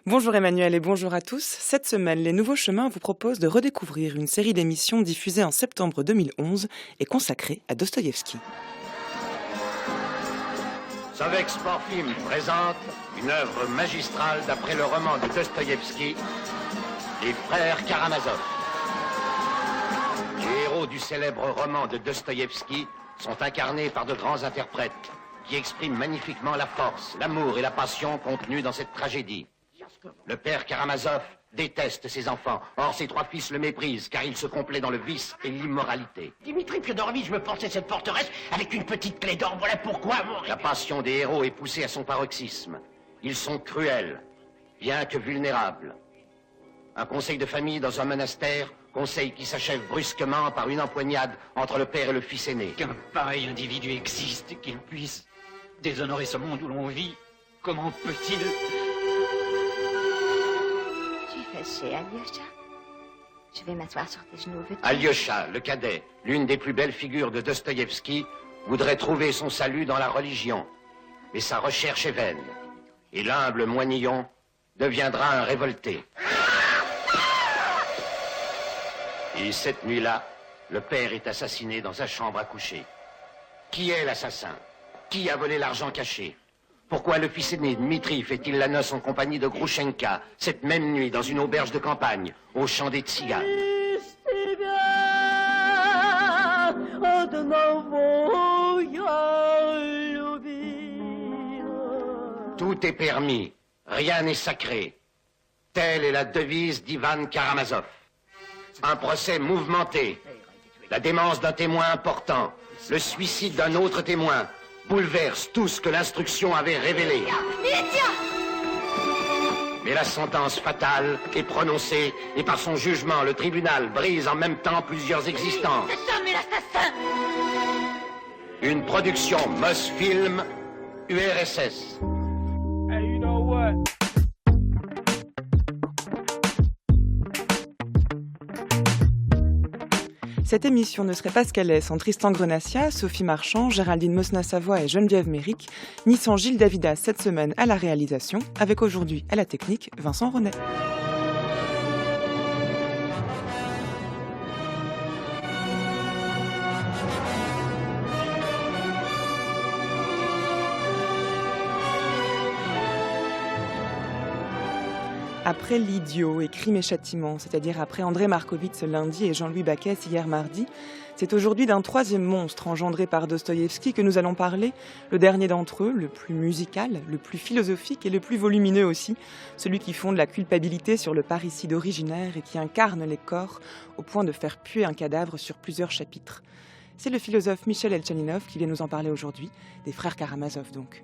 Bonjour Emmanuel et bonjour à tous. Cette semaine, Les Nouveaux Chemins vous propose de redécouvrir une série d'émissions diffusée en septembre 2011 et consacrée à Dostoïevski. Sovex Sportfilm présente une œuvre magistrale d'après le roman de Dostoïevski, Les Frères Karamazov. Les héros du célèbre roman de Dostoïevski sont incarnés par de grands interprètes qui expriment magnifiquement la force, l'amour et la passion contenus dans cette tragédie. Le père Karamazov déteste ses enfants. Or, ses trois fils le méprisent, car il se complaît dans le vice et l'immoralité. Dimitri Fyodorovitch me portait cette forteresse avec une petite clé d'or. Voilà pourquoi mon... La passion des héros est poussée à son paroxysme. Ils sont cruels, bien que vulnérables. Un conseil de famille dans un monastère, conseil qui s'achève brusquement par une empoignade entre le père et le fils aîné. Qu'un pareil individu existe, qu'il puisse déshonorer ce monde où l'on vit, comment peut-il... Chez Alyosha. Je vais m'asseoir sur tes genoux. Veux-tu? Alyosha, le cadet, l'une des plus belles figures de Dostoïevski, voudrait trouver son salut dans la religion. Mais sa recherche est vaine. Et l'humble moinillon deviendra un révolté. Et cette nuit-là, le père est assassiné dans sa chambre à coucher. Qui est l'assassin? Qui a volé l'argent caché? Pourquoi le fils aîné, Dmitri, fait-il la noce en compagnie de Groushenka, cette même nuit, dans une auberge de campagne, au chant des tziganes? Tout est permis, rien n'est sacré. Telle est la devise d'Ivan Karamazov. Un procès mouvementé, la démence d'un témoin important, le suicide d'un autre témoin, bouleverse tout ce que l'instruction avait révélé. Mais la sentence fatale est prononcée et par son jugement, le tribunal brise en même temps plusieurs existences. Cet homme est l'assassin! Une production Mosfilm URSS. Cette émission ne serait pas ce qu'elle est sans Tristan Grenassia, Sophie Marchand, Géraldine Mosna-Savoie et Geneviève Méric, ni sans Gilles Davidas cette semaine à la réalisation, avec aujourd'hui à la technique Vincent Ronet. Après L'Idiot et Crime et Châtiment, c'est-à-dire après André Markovitch lundi et Jean-Louis Baquès hier mardi, c'est aujourd'hui d'un troisième monstre engendré par Dostoïevski que nous allons parler, le dernier d'entre eux, le plus musical, le plus philosophique et le plus volumineux aussi, celui qui fonde la culpabilité sur le parricide originaire et qui incarne les corps au point de faire puer un cadavre sur plusieurs chapitres. C'est le philosophe Michel Elchaninov qui vient nous en parler aujourd'hui, des frères Karamazov donc.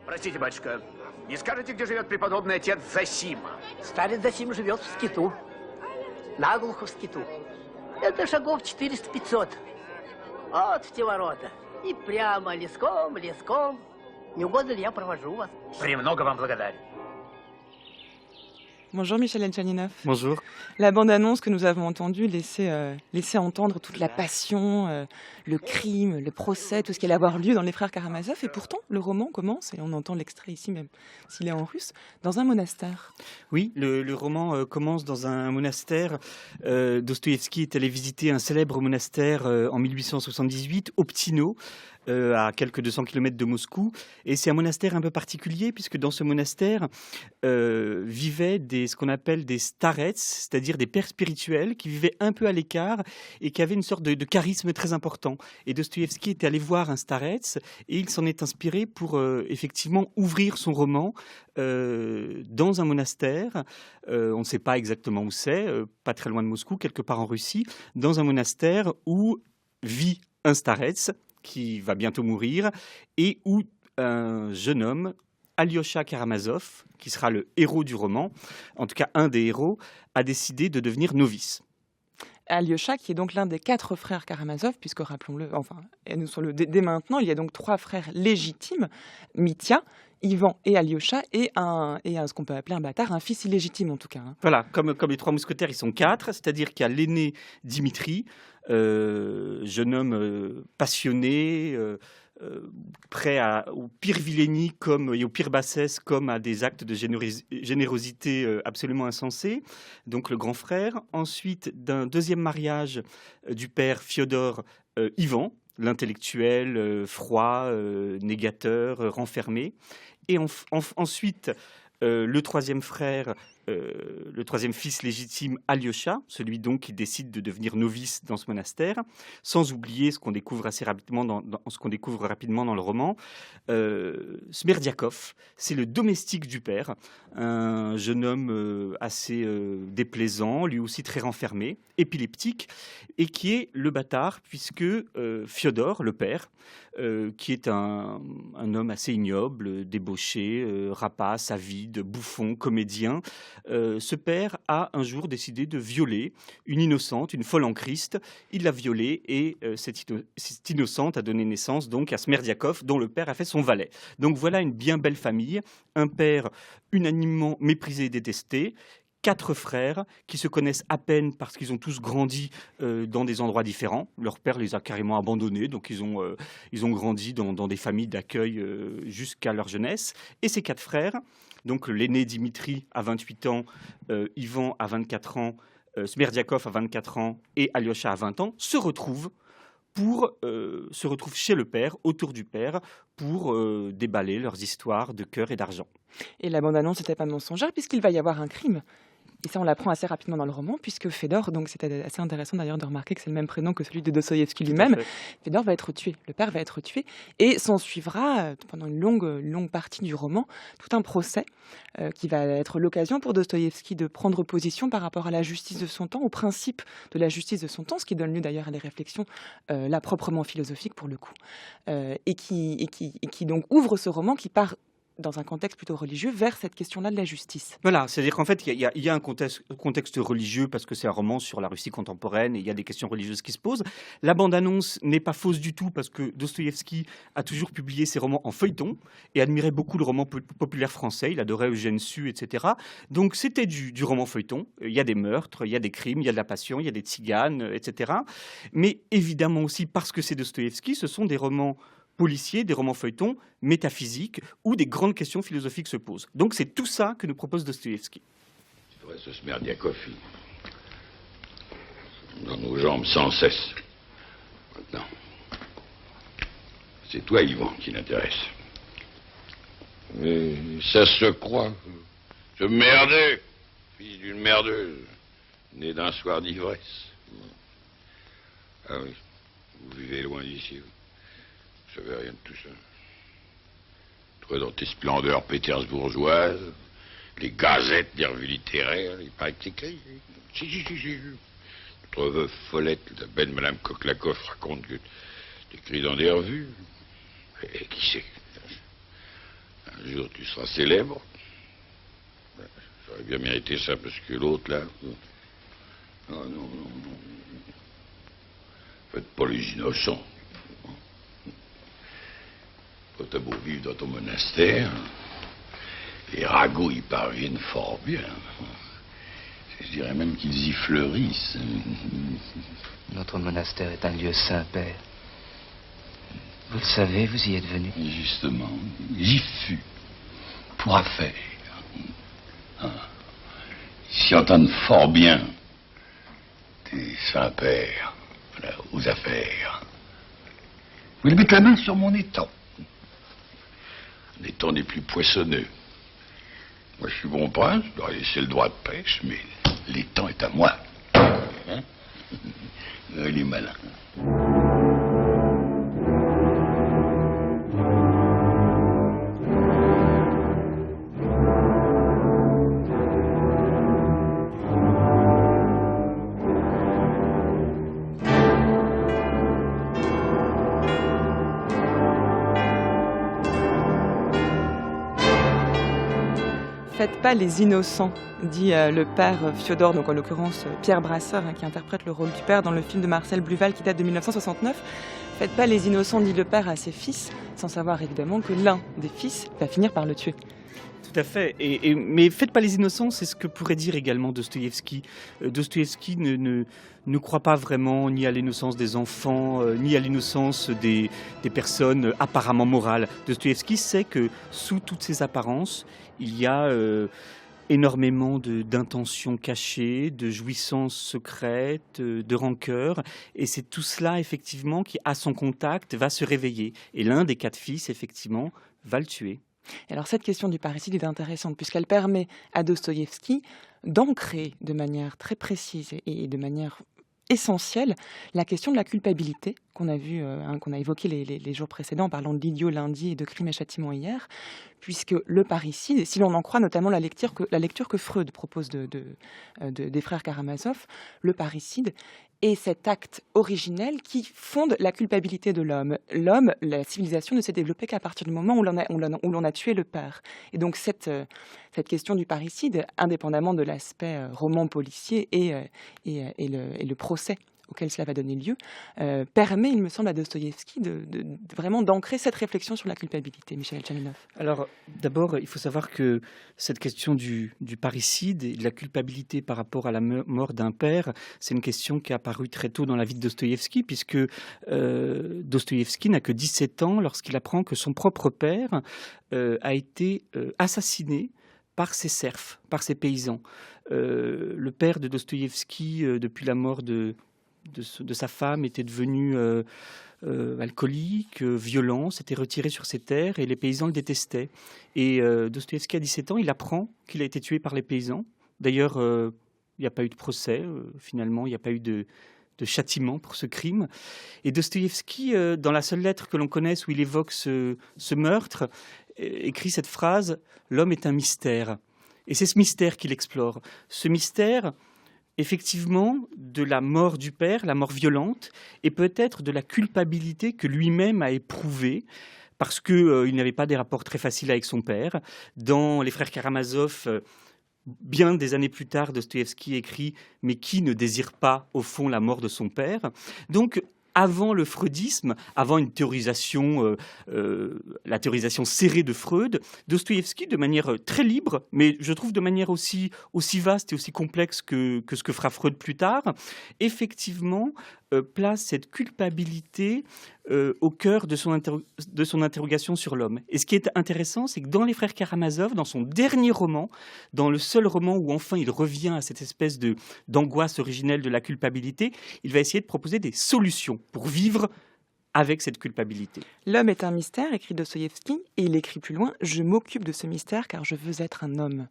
Простите, батюшка, не скажете, где живет преподобный отец Зосима? Старец Зосим живет в скиту. Наглухо в скиту. Это шагов 400-500. Вот в те ворота. И прямо леском, леском. Не угодно ли я провожу вас? Премного вам благодарен. Bonjour Michel Elchaninov. Bonjour. La bande-annonce que nous avons entendue laissait entendre toute la passion, le crime, le procès, tout ce qui allait avoir lieu dans Les Frères Karamazov. Et pourtant, le roman commence, et on entend l'extrait ici même, s'il est en russe, dans un monastère. Oui, le roman commence dans un monastère. Dostoïevski est allé visiter un célèbre monastère en 1878, Optino, à quelques 200 km de Moscou. Et c'est un monastère un peu particulier, puisque dans ce monastère vivaient ce qu'on appelle des starets, c'est-à-dire des pères spirituels qui vivaient un peu à l'écart et qui avaient une sorte de charisme très important. Et Dostoïevski était allé voir un starets et il s'en est inspiré pour effectivement ouvrir son roman dans un monastère. On ne sait pas exactement où c'est, pas très loin de Moscou, quelque part en Russie, dans un monastère où vit un starets qui va bientôt mourir, et où un jeune homme, Alyosha Karamazov, qui sera le héros du roman, en tout cas un des héros, a décidé de devenir novice. Alyosha, qui est donc l'un des 4 frères Karamazov, puisque rappelons-le, dès maintenant, il y a donc 3 frères légitimes, Mitya, Ivan et Alyosha, et ce qu'on peut appeler un bâtard, un fils illégitime en tout cas. Voilà, comme les 3 mousquetaires, ils sont 4, c'est-à-dire qu'il y a l'aîné Dimitri, jeune homme passionné, prêt aux pires vilainies et aux pires bassesses, comme à des actes de générosité absolument insensés. Donc le grand frère. Ensuite, d'un deuxième mariage du père Fiodor, Ivan, l'intellectuel froid, négateur, renfermé. Et ensuite, le troisième frère, le troisième fils légitime, Alyosha, celui donc qui décide de devenir novice dans ce monastère, sans oublier ce qu'on découvre assez rapidement dans le roman. Smerdiakov, c'est le domestique du père, un jeune homme assez déplaisant, lui aussi très renfermé, épileptique, et qui est le bâtard, puisque Fiodor, le père, qui est un homme assez ignoble, débauché, rapace, avide, bouffon, comédien. Ce père a un jour décidé de violer une innocente, une folle en Christ. Il l'a violée et cette innocente a donné naissance donc à Smerdiakov, dont le père a fait son valet. Donc voilà une bien belle famille, un père unanimement méprisé et détesté, 4 frères qui se connaissent à peine parce qu'ils ont tous grandi dans des endroits différents. Leur père les a carrément abandonnés, donc ils ont grandi dans des familles d'accueil jusqu'à leur jeunesse. Et ces 4 frères, donc l'aîné Dimitri à 28 ans, Ivan à 24 ans, Smerdiakov à 24 ans et Alyosha à 20 ans, se retrouvent chez le père, autour du père, pour déballer leurs histoires de cœur et d'argent. Et la bande-annonce n'était pas mensongère, puisqu'il va y avoir un crime. Et ça, on l'apprend assez rapidement dans le roman, puisque Fédor, donc c'était assez intéressant d'ailleurs de remarquer que c'est le même prénom que celui de Dostoïevski lui-même, Fédor va être tué, le père va être tué, et s'en suivra, pendant une longue partie du roman, tout un procès qui va être l'occasion pour Dostoïevski de prendre position par rapport à la justice de son temps, au principe de la justice de son temps, ce qui donne lieu d'ailleurs à des réflexions là proprement philosophiques pour le coup, et qui donc ouvre ce roman qui part dans un contexte plutôt religieux, vers cette question-là de la justice. Voilà, c'est-à-dire qu'en fait, il y a un contexte religieux, parce que c'est un roman sur la Russie contemporaine, et il y a des questions religieuses qui se posent. La bande-annonce n'est pas fausse du tout, parce que Dostoïevski a toujours publié ses romans en feuilleton, et admirait beaucoup le roman populaire français, il adorait Eugène Sue, etc. Donc c'était du roman feuilleton, il y a des meurtres, il y a des crimes, il y a de la passion, il y a des tziganes, etc. Mais évidemment aussi, parce que c'est Dostoïevski, ce sont des romans policiers, des romans feuilletons, métaphysiques, où des grandes questions philosophiques se posent. Donc c'est tout ça que nous propose Dostoïevski. C'est vrai, ce Smerdiakov, dans nos jambes sans cesse. Maintenant, c'est toi, Ivan, qui l'intéresse. Mais ça se croit. Ce merdeux, fils d'une merdeuse, né d'un soir d'ivresse. Ah oui, vous vivez loin d'ici, vous. Je savais rien de tout ça. Toi, dans tes splendeurs pétersbourgeoises, les gazettes des revues littéraires, il paraît que t'écris. Si. Notre veuve Follette, la belle Madame Koklakov, raconte que t'écris dans des revues. Et qui sait? Un jour, tu seras célèbre. J'aurais bien mérité ça, parce que l'autre, là... Non. Faites pas les innocents. Quand t'as beau vivre dans ton monastère, les ragots y parviennent fort bien. Je dirais même qu'ils y fleurissent. Notre monastère est un lieu saint, Père. Vous le savez, vous y êtes venu. Justement, j'y fus. Pour affaire. Ils s'y entendent fort bien. Tes saints pères, voilà, aux affaires. Vous mettez la main sur mon étang. L'étang n'est plus poissonneux. Moi, je suis bon prince, je dois laisser le droit de pêche, mais l'étang est à moi. Hein? Il est malin. Faites pas les innocents, dit le père Fiodor, donc en l'occurrence Pierre Brasseur, qui interprète le rôle du père dans le film de Marcel Bluval qui date de 1969. Faites pas les innocents, dit le père à ses fils, sans savoir évidemment que l'un des fils va finir par le tuer. Tout à fait. Mais faites pas les innocents, c'est ce que pourrait dire également Dostoïevski. Dostoïevski ne croit pas vraiment ni à l'innocence des enfants, ni à l'innocence des personnes apparemment morales. Dostoïevski sait que sous toutes ces apparences, il y a énormément d'intentions cachées, de jouissances secrètes, de rancœur. Et c'est tout cela, effectivement, qui, à son contact, va se réveiller. Et l'un des 4 fils, effectivement, va le tuer. Alors cette question du parricide est intéressante puisqu'elle permet à Dostoïevski d'ancrer de manière très précise et de manière essentielle la question de la culpabilité qu'on a vu, qu'on a évoqué les jours précédents en parlant de l'idiot lundi et de Crime et Châtiment hier, puisque le parricide, si l'on en croit notamment la lecture que Freud propose des frères Karamazov, le parricide est cet acte originel qui fonde la culpabilité de l'homme. L'homme, la civilisation ne s'est développée qu'à partir du moment où l'on a tué le père. Et donc cette question du parricide, indépendamment de l'aspect roman policier et le procès auquel cela va donner lieu, permet, il me semble, à Dostoïevski vraiment d'ancrer cette réflexion sur la culpabilité. Michel Tchaminov. Alors, d'abord, il faut savoir que cette question du parricide et de la culpabilité par rapport à la mort d'un père, c'est une question qui est apparue très tôt dans la vie de Dostoïevski, puisque Dostoïevski n'a que 17 ans lorsqu'il apprend que son propre père a été assassiné par ses serfs, par ses paysans. Le père de Dostoïevski, depuis la mort de sa femme, était devenu alcoolique, violent, s'était retiré sur ses terres et les paysans le détestaient. Et Dostoïevski, à 17 ans, il apprend qu'il a été tué par les paysans. D'ailleurs, il n'y a pas eu de procès, finalement, il n'y a pas eu de châtiment pour ce crime. Et Dostoïevski, dans la seule lettre que l'on connaisse où il évoque ce meurtre, écrit cette phrase « L'homme est un mystère ». Et c'est ce mystère qu'il explore. Ce mystère, effectivement, de la mort du père, la mort violente, et peut-être de la culpabilité que lui-même a éprouvée, parce qu'il n'avait pas des rapports très faciles avec son père. Dans Les Frères Karamazov, bien des années plus tard, Dostoïevski écrit « Mais qui ne désire pas, au fond, la mort de son père ?» Donc, avant le freudisme, avant une théorisation, la théorisation serrée de Freud, Dostoïevski, de manière très libre, mais je trouve de manière aussi vaste et aussi complexe que ce que fera Freud plus tard, effectivement place cette culpabilité au cœur de son interrogation sur l'homme. Et ce qui est intéressant, c'est que dans Les Frères Karamazov, dans son dernier roman, dans le seul roman où enfin il revient à cette espèce d'angoisse originelle de la culpabilité, il va essayer de proposer des solutions pour vivre avec cette culpabilité. L'homme est un mystère, écrit Dostoïevski, et il écrit plus loin « Je m'occupe de ce mystère car je veux être un homme ».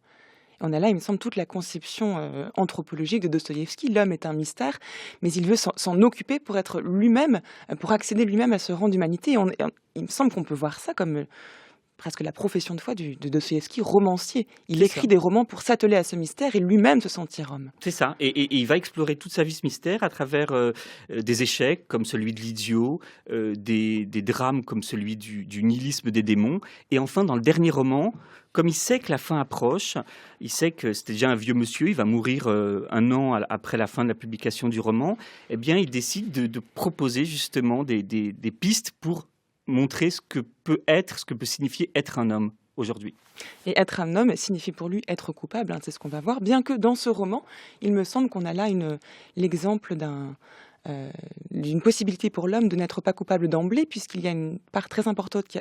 On a là, il me semble, toute la conception anthropologique de Dostoïevski. L'homme est un mystère, mais il veut s'en occuper pour être lui-même, pour accéder lui-même à ce rang d'humanité. Il me semble qu'on peut voir ça comme presque la profession de foi de Dostoïevski, romancier. Il écrit des romans pour s'atteler à ce mystère et lui-même se sentir homme. C'est ça. Et il va explorer toute sa vie ce mystère à travers des échecs comme celui de l'idiot, des drames comme celui du nihilisme des démons. Et enfin, dans le dernier roman, comme il sait que la fin approche, il sait que c'était déjà un vieux monsieur, il va mourir un an après la fin de la publication du roman, eh bien, il décide de proposer justement des pistes pour montrer ce que peut signifier être un homme aujourd'hui. Et être un homme signifie pour lui être coupable, c'est ce qu'on va voir, bien que dans ce roman, il me semble qu'on a là l'exemple d'une possibilité pour l'homme de n'être pas coupable d'emblée, puisqu'il y a une part très importante qui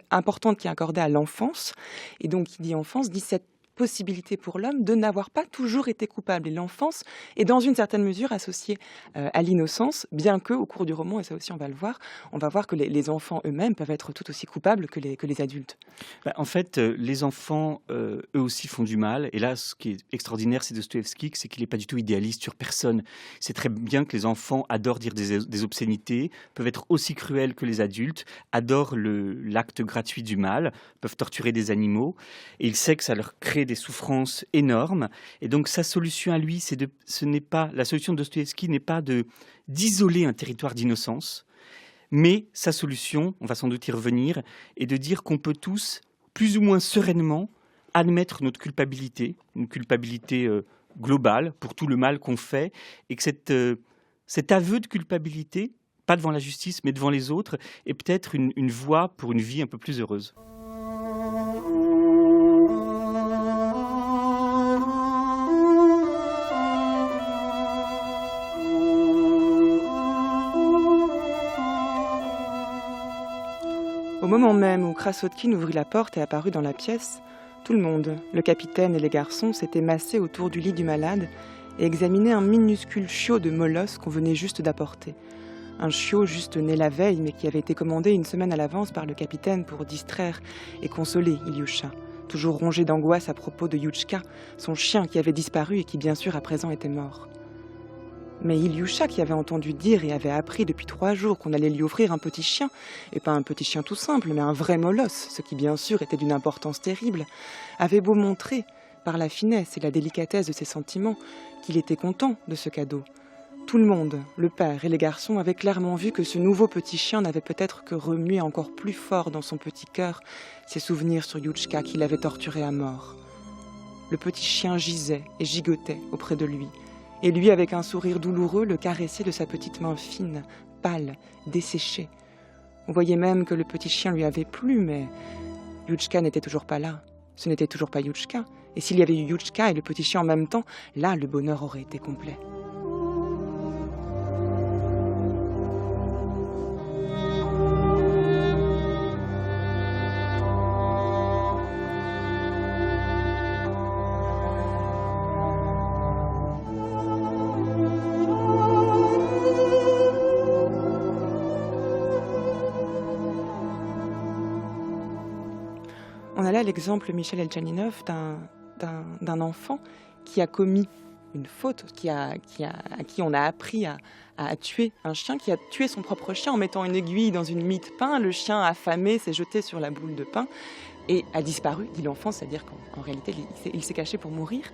est accordée à l'enfance. Et donc, qui dit enfance, dit cette possibilité pour l'homme de n'avoir pas toujours été coupable. Et l'enfance est dans une certaine mesure associée à l'innocence, bien que au cours du roman, et ça aussi on va le voir, on va voir que les enfants eux-mêmes peuvent être tout aussi coupables que les adultes. En fait, les enfants, eux aussi font du mal. Et là, ce qui est extraordinaire, c'est Dostoïevski, c'est qu'il n'est pas du tout idéaliste sur personne. C'est très bien que les enfants adorent dire des obscénités, peuvent être aussi cruels que les adultes, adorent l'acte gratuit du mal, peuvent torturer des animaux. Et il sait que ça leur crée des souffrances énormes. Et donc, sa solution à lui, la solution de Dostoïevski n'est pas d'isoler un territoire d'innocence, mais sa solution, on va sans doute y revenir, est de dire qu'on peut tous, plus ou moins sereinement, admettre notre culpabilité, une culpabilité globale pour tout le mal qu'on fait, et que cet aveu de culpabilité, pas devant la justice, mais devant les autres, est peut-être une voie pour une vie un peu plus heureuse. Au moment même où Krasotkin ouvrit la porte et apparut dans la pièce, tout le monde, le capitaine et les garçons, s'étaient massés autour du lit du malade et examinaient un minuscule chiot de molosse qu'on venait juste d'apporter. Un chiot juste né la veille, mais qui avait été commandé une semaine à l'avance par le capitaine pour distraire et consoler Ilyusha, toujours rongé d'angoisse à propos de Yuchka, son chien qui avait disparu et qui bien sûr à présent était mort. Mais Ilyusha, qui avait entendu dire et avait appris depuis 3 jours qu'on allait lui offrir un petit chien, et pas un petit chien tout simple, mais un vrai molosse, ce qui bien sûr était d'une importance terrible, avait beau montrer, par la finesse et la délicatesse de ses sentiments, qu'il était content de ce cadeau. Tout le monde, le père et les garçons, avaient clairement vu que ce nouveau petit chien n'avait peut-être que remué encore plus fort dans son petit cœur ses souvenirs sur Yuchka qui l'avait torturé à mort. Le petit chien gisait et gigotait auprès de lui, et lui, avec un sourire douloureux, le caressait de sa petite main fine, pâle, desséchée. On voyait même que le petit chien lui avait plu, mais Yuchka n'était toujours pas là. Ce n'était toujours pas Yuchka. Et s'il y avait eu Yuchka et le petit chien en même temps, là, le bonheur aurait été complet. On a là l'exemple, Michel Elchaninov, d'un enfant qui a commis une faute, à qui on a appris à tuer un chien, qui a tué son propre chien en mettant une aiguille dans une mie de pain. Le chien affamé s'est jeté sur la boule de pain et a disparu, dit l'enfant, c'est-à-dire qu'en réalité, il s'est caché pour mourir.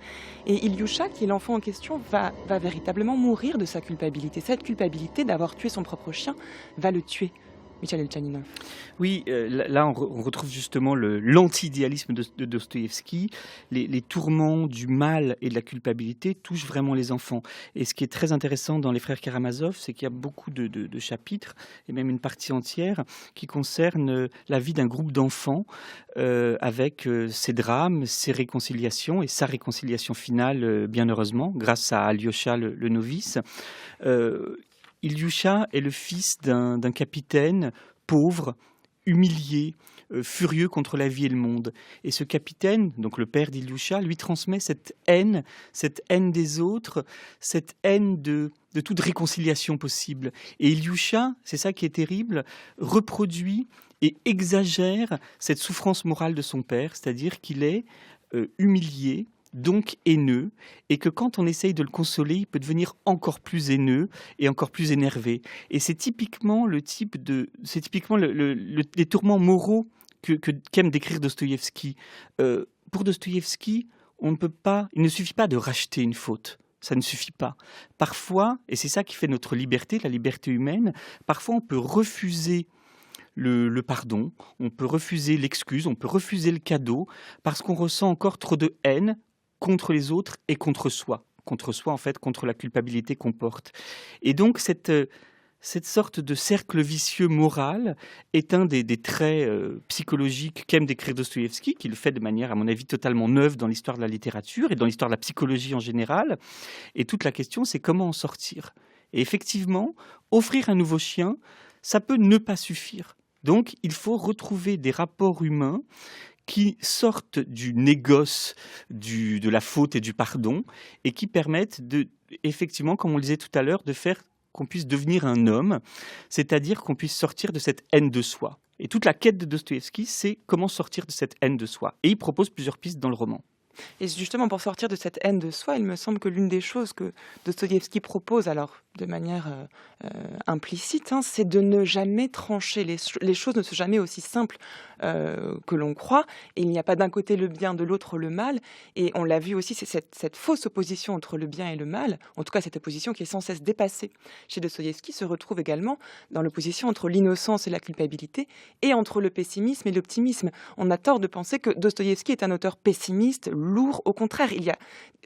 Et Ilyusha, qui est l'enfant en question, va véritablement mourir de sa culpabilité. Cette culpabilité d'avoir tué son propre chien va le tuer. Michel Elchaninov. Oui, là on retrouve justement l'anti-idéalisme de Dostoïevski. Les tourments du mal et de la culpabilité touchent vraiment les enfants. Et ce qui est très intéressant dans Les Frères Karamazov, c'est qu'il y a beaucoup de chapitres, et même une partie entière, qui concernent la vie d'un groupe d'enfants avec ses drames, ses réconciliations et sa réconciliation finale, bien heureusement, grâce à Alyosha le novice. Ilyusha est le fils d'un capitaine pauvre, humilié, furieux contre la vie et le monde. Et ce capitaine, donc le père d'Ilyusha, lui transmet cette haine des autres, cette haine de toute réconciliation possible. Et Ilyusha, c'est ça qui est terrible, reproduit et exagère cette souffrance morale de son père, c'est-à-dire qu'il est humilié, donc haineux, et que quand on essaye de le consoler, il peut devenir encore plus haineux et encore plus énervé. Et c'est typiquement les tourments moraux qu'aime décrire Dostoïevski. Pour Dostoïevski, il ne suffit pas de racheter une faute. Ça ne suffit pas. Parfois, et c'est ça qui fait notre liberté, la liberté humaine, parfois on peut refuser le pardon, on peut refuser l'excuse, on peut refuser le cadeau, parce qu'on ressent encore trop de haine contre les autres et contre soi, en fait, contre la culpabilité qu'on porte. Et donc cette sorte de cercle vicieux moral est un des traits psychologiques qu'aime décrire Dostoïevski, qui le fait de manière, à mon avis, totalement neuve dans l'histoire de la littérature et dans l'histoire de la psychologie en général. Et toute la question, c'est comment en sortir. Et effectivement, offrir un nouveau chien, ça peut ne pas suffire. Donc, il faut retrouver des rapports humains qui sortent du négoce de la faute et du pardon et qui permettent effectivement, comme on le disait tout à l'heure, de faire qu'on puisse devenir un homme, c'est-à-dire qu'on puisse sortir de cette haine de soi. Et toute la quête de Dostoïevski, c'est comment sortir de cette haine de soi. Et il propose plusieurs pistes dans le roman. Et justement, pour sortir de cette haine de soi, il me semble que l'une des choses que Dostoïevski propose, alors de manière implicite, c'est de ne jamais trancher. Les choses ne sont jamais aussi simples que l'on croit. Et il n'y a pas d'un côté le bien, de l'autre le mal. Et on l'a vu aussi, c'est cette fausse opposition entre le bien et le mal, en tout cas cette opposition qui est sans cesse dépassée chez Dostoïevski, se retrouve également dans l'opposition entre l'innocence et la culpabilité, et entre le pessimisme et l'optimisme. On a tort de penser que Dostoïevski est un auteur pessimiste, lourd. Au contraire, il y a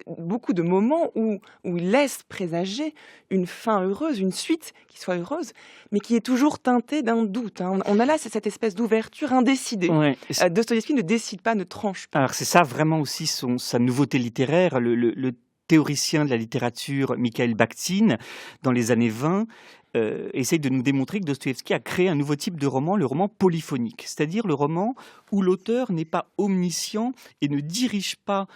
beaucoup de moments où il laisse présager une fin heureuse, une suite qui soit heureuse, mais qui est toujours teintée d'un doute. On a là cette espèce d'ouverture indécidée. Ouais. Dostoïevski ne décide pas, ne tranche pas. Alors c'est ça vraiment aussi sa nouveauté littéraire. Le théoricien de la littérature Mikhail Bakhtin, dans les années 20, essaye de nous démontrer que Dostoïevski a créé un nouveau type de roman, le roman polyphonique, c'est-à-dire le roman où l'auteur n'est pas omniscient et ne dirige pas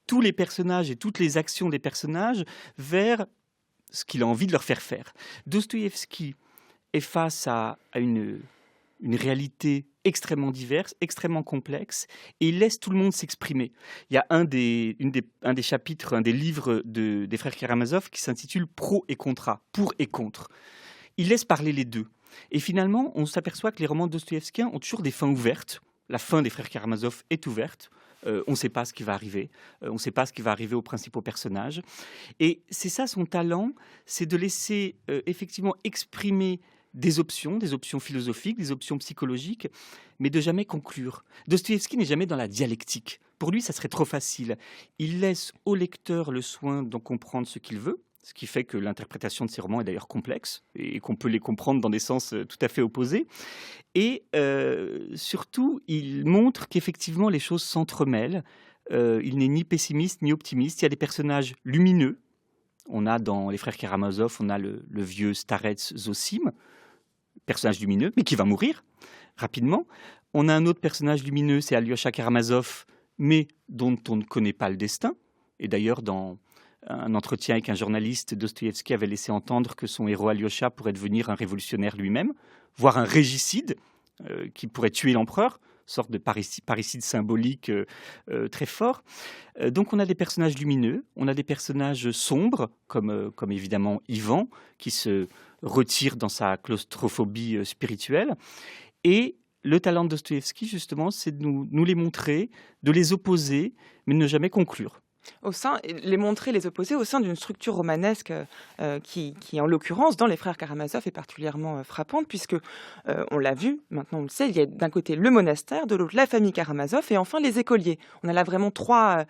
tous les personnages et toutes les actions des personnages vers ce qu'il a envie de leur faire faire. Dostoïevski est face à une réalité extrêmement diverse, extrêmement complexe, et il laisse tout le monde s'exprimer. Il y a un des chapitres, un des livres des frères Karamazov qui s'intitule Pro et Contra, pour et contre. Il laisse parler les deux. Et finalement, on s'aperçoit que les romans dostoïevskiens ont toujours des fins ouvertes. La fin des frères Karamazov est ouverte. On ne sait pas ce qui va arriver. On ne sait pas ce qui va arriver aux principaux personnages. Et c'est ça son talent, c'est de laisser effectivement exprimer des options philosophiques, des options psychologiques, mais de jamais conclure. Dostoïevski n'est jamais dans la dialectique. Pour lui, ça serait trop facile. Il laisse au lecteur le soin d'en comprendre ce qu'il veut, ce qui fait que l'interprétation de ces romans est d'ailleurs complexe et qu'on peut les comprendre dans des sens tout à fait opposés. Et surtout, il montre qu'effectivement les choses s'entremêlent. Il n'est ni pessimiste ni optimiste. Il y a des personnages lumineux. On a dans les frères Karamazov, on a le vieux starets Zosim, personnage lumineux, mais qui va mourir rapidement. On a un autre personnage lumineux, c'est Alyosha Karamazov, mais dont on ne connaît pas le destin. Et d'ailleurs, dans un entretien avec un journaliste, Dostoïevski avait laissé entendre que son héros Alyosha pourrait devenir un révolutionnaire lui-même, voire un régicide qui pourrait tuer l'empereur, sorte de parricide symbolique très fort. Donc on a des personnages lumineux, on a des personnages sombres, comme évidemment Ivan, qui se retire dans sa claustrophobie spirituelle. Et le talent de Dostoïevski, justement, c'est de nous les montrer, de les opposer, mais de ne jamais conclure. Les montrer, les opposer au sein d'une structure romanesque qui, en l'occurrence, dans les frères Karamazov, est particulièrement frappante, puisque, on l'a vu, maintenant on le sait, il y a d'un côté le monastère, de l'autre la famille Karamazov, et enfin les écoliers. On a là vraiment trois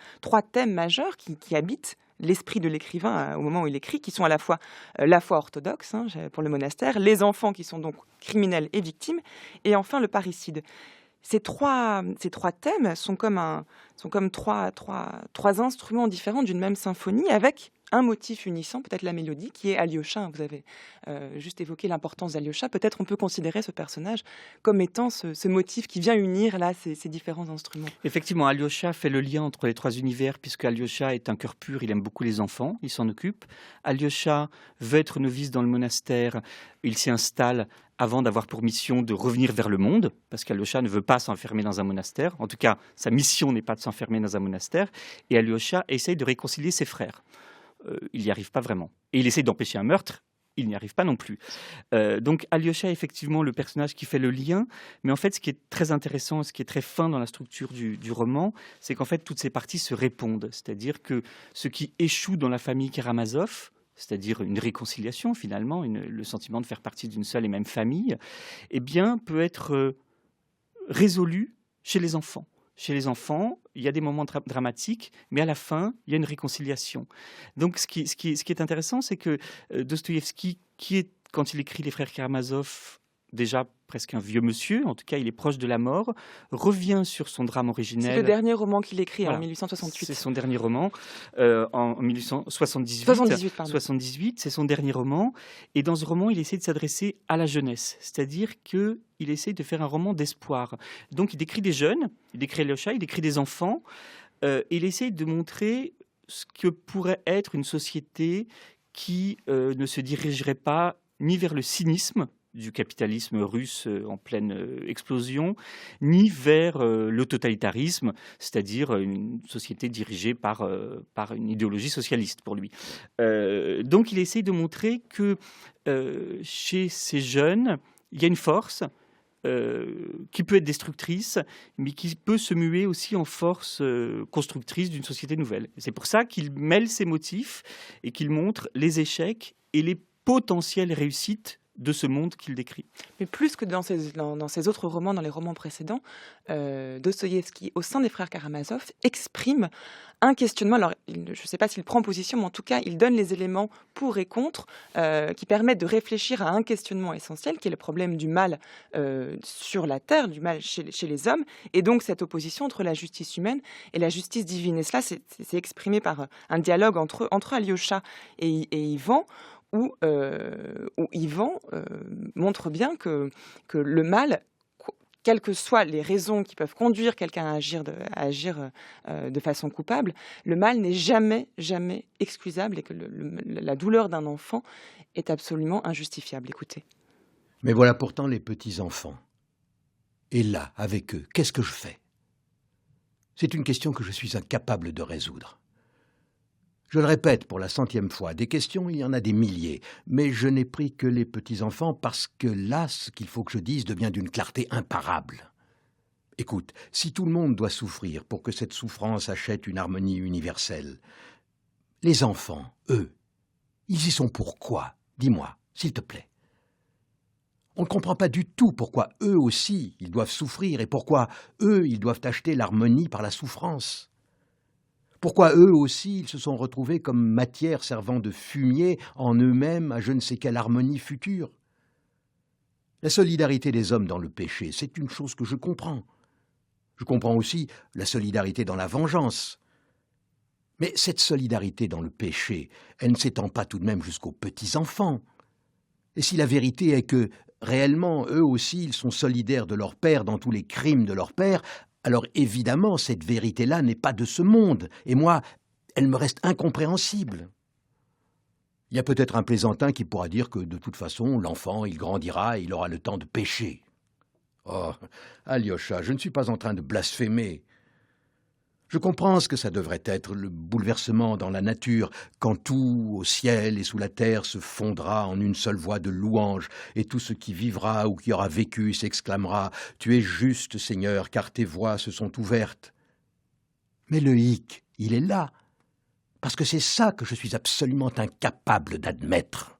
thèmes majeurs qui habitent l'esprit de l'écrivain au moment où il écrit, qui sont à la fois la foi orthodoxe pour le monastère, les enfants qui sont donc criminels et victimes, et enfin le parricide. Ces trois thèmes sont comme trois instruments différents d'une même symphonie, avec un motif unissant, peut-être la mélodie, qui est Alyosha. Vous avez juste évoqué l'importance d'Alyosha. Peut-être on peut considérer ce personnage comme étant ce motif qui vient unir là ces différents instruments. Effectivement, Alyosha fait le lien entre les trois univers, puisque Alyosha est un cœur pur, il aime beaucoup les enfants, il s'en occupe. Alyosha veut être novice dans le monastère, il s'y installe avant d'avoir pour mission de revenir vers le monde, parce qu'Alyosha ne veut pas s'enfermer dans un monastère. En tout cas, sa mission n'est pas de s'enfermer dans un monastère. Et Alyosha essaye de réconcilier ses frères. Il n'y arrive pas vraiment. Et il essaye d'empêcher un meurtre. Il n'y arrive pas non plus. Donc Alyosha est effectivement le personnage qui fait le lien. Mais en fait, ce qui est très intéressant, ce qui est très fin dans la structure du roman, c'est qu'en fait, toutes ces parties se répondent. C'est-à-dire que ce qui échoue dans la famille Karamazov, c'est-à-dire une réconciliation finalement, le sentiment de faire partie d'une seule et même famille, eh bien, peut être résolu chez les enfants. Chez les enfants, il y a des moments dramatiques, mais à la fin, il y a une réconciliation. Donc, ce qui est intéressant, c'est que Dostoïevski, qui est, quand il écrit Les Frères Karamazov, déjà presque un vieux monsieur, en tout cas il est proche de la mort, revient sur son drame originel. C'est le dernier roman qu'il écrit voilà. En 1868. C'est son dernier roman, en 1878. 78, c'est son dernier roman. Et dans ce roman, il essaie de s'adresser à la jeunesse, c'est-à-dire qu'il essaie de faire un roman d'espoir. Donc il décrit des jeunes, il décrit Alyosha, il décrit des enfants, et il essaie de montrer ce que pourrait être une société qui ne se dirigerait pas ni vers le cynisme du capitalisme russe en pleine explosion, ni vers le totalitarisme, c'est-à-dire une société dirigée par une idéologie socialiste pour lui. Donc il essaie de montrer que chez ces jeunes, il y a une force qui peut être destructrice, mais qui peut se muer aussi en force constructrice d'une société nouvelle. C'est pour ça qu'il mêle ces motifs et qu'il montre les échecs et les potentielles réussites de ce monde qu'il décrit. Mais plus que dans ses autres romans, dans les romans précédents, Dostoïevski, au sein des frères Karamazov, exprime un questionnement. Alors, je ne sais pas s'il prend position, mais en tout cas, il donne les éléments pour et contre qui permettent de réfléchir à un questionnement essentiel, qui est le problème du mal sur la terre, du mal chez les hommes, et donc cette opposition entre la justice humaine et la justice divine. Et cela, c'est exprimé par un dialogue entre Alyosha et Ivan, où Ivan montre bien que le mal, quelles que soient les raisons qui peuvent conduire quelqu'un à agir de façon coupable, le mal n'est jamais, jamais excusable et que la douleur d'un enfant est absolument injustifiable. Écoutez. Mais voilà pourtant les petits-enfants. Et là, avec eux, qu'est-ce que je fais? C'est une question que je suis incapable de résoudre. Je le répète pour la 100e fois, des questions, il y en a des milliers, mais je n'ai pris que les petits-enfants parce que là, ce qu'il faut que je dise devient d'une clarté imparable. Écoute, si tout le monde doit souffrir pour que cette souffrance achète une harmonie universelle, les enfants, eux, ils y sont pour quoi? Dis-moi, s'il te plaît. On ne comprend pas du tout pourquoi eux aussi, ils doivent souffrir et pourquoi eux, ils doivent acheter l'harmonie par la souffrance. Pourquoi eux aussi, ils se sont retrouvés comme matière servant de fumier en eux-mêmes à je ne sais quelle harmonie future. La solidarité des hommes dans le péché, c'est une chose que je comprends. Je comprends aussi la solidarité dans la vengeance. Mais cette solidarité dans le péché, elle ne s'étend pas tout de même jusqu'aux petits-enfants. Et si la vérité est que, réellement, eux aussi, ils sont solidaires de leur père dans tous les crimes de leur père, alors évidemment, cette vérité-là n'est pas de ce monde, et moi, elle me reste incompréhensible. Il y a peut-être un plaisantin qui pourra dire que, de toute façon, l'enfant, il grandira et il aura le temps de pécher. Oh, Alyosha, je ne suis pas en train de blasphémer. Je comprends ce que ça devrait être, le bouleversement dans la nature, quand tout, au ciel et sous la terre, se fondra en une seule voix de louange, et tout ce qui vivra ou qui aura vécu s'exclamera « Tu es juste, Seigneur, car tes voies se sont ouvertes. » Mais le hic, il est là, parce que c'est ça que je suis absolument incapable d'admettre.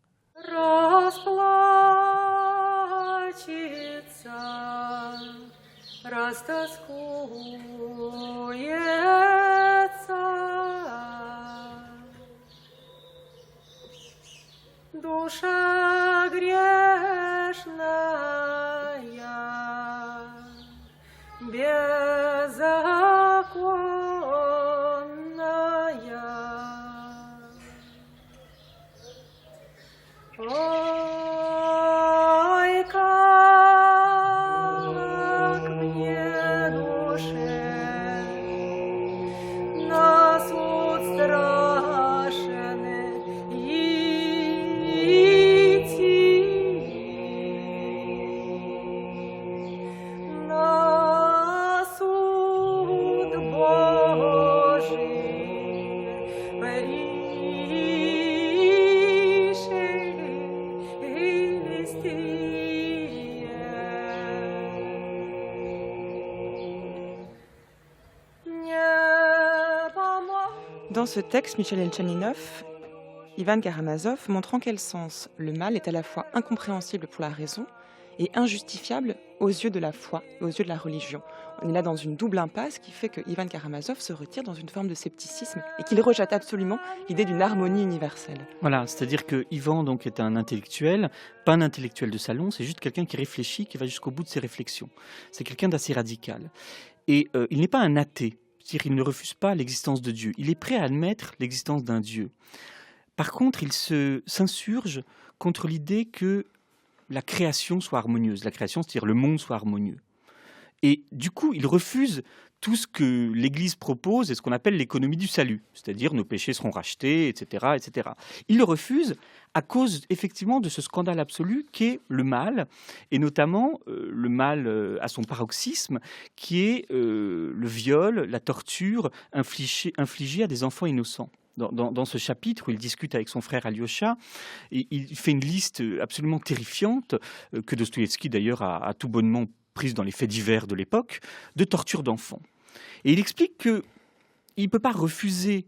Душа грешная, беззаконная. Ой, как мне душе на суд страшен идти, на суд Божий Dans ce texte, Michel Elchaninov, Ivan Karamazov montre en quel sens le mal est à la fois incompréhensible pour la raison et injustifiable aux yeux de la foi et aux yeux de la religion. On est là dans une double impasse qui fait que Ivan Karamazov se retire dans une forme de scepticisme et qu'il rejette absolument l'idée d'une harmonie universelle. Voilà, c'est-à-dire que Ivan donc, est un intellectuel, pas un intellectuel de salon, c'est juste quelqu'un qui réfléchit, qui va jusqu'au bout de ses réflexions. C'est quelqu'un d'assez radical. Et il n'est pas un athée, c'est-à-dire qu'il ne refuse pas l'existence de Dieu. Il est prêt à admettre l'existence d'un Dieu. Par contre, il s'insurge contre l'idée que la création soit harmonieuse. La création, c'est-à-dire le monde soit harmonieux. Et du coup, il refuse tout ce que l'Église propose et ce qu'on appelle l'économie du salut, c'est-à-dire nos péchés seront rachetés, etc., etc. Il le refuse à cause effectivement de ce scandale absolu qu'est le mal, et notamment le mal à son paroxysme, qui est le viol, la torture infligée à des enfants innocents. Dans ce chapitre où il discute avec son frère Alyosha, il fait une liste absolument terrifiante, que Dostoïevski d'ailleurs a tout bonnement prise dans les faits divers de l'époque, de torture d'enfants. Et il explique qu'il ne peut pas refuser,